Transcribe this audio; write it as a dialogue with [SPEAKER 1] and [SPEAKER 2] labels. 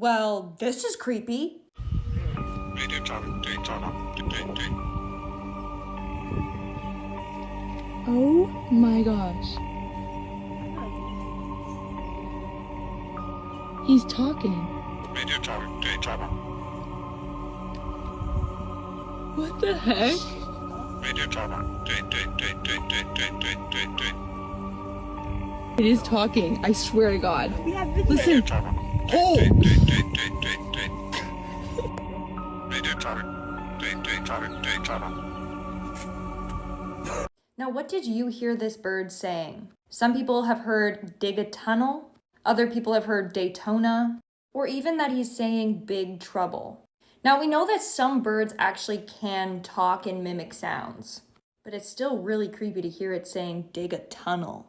[SPEAKER 1] Well, this is creepy.
[SPEAKER 2] Oh my gosh. He's talking. What the heck? It is talking, I swear to God. Listen. Oh!
[SPEAKER 1] Now, what did you hear this bird saying? Some people have heard dig a tunnel, other people have heard Daytona, or even that he's saying big trouble. Now, we know that some birds actually can talk and mimic sounds, but it's still really creepy to hear it saying dig a tunnel.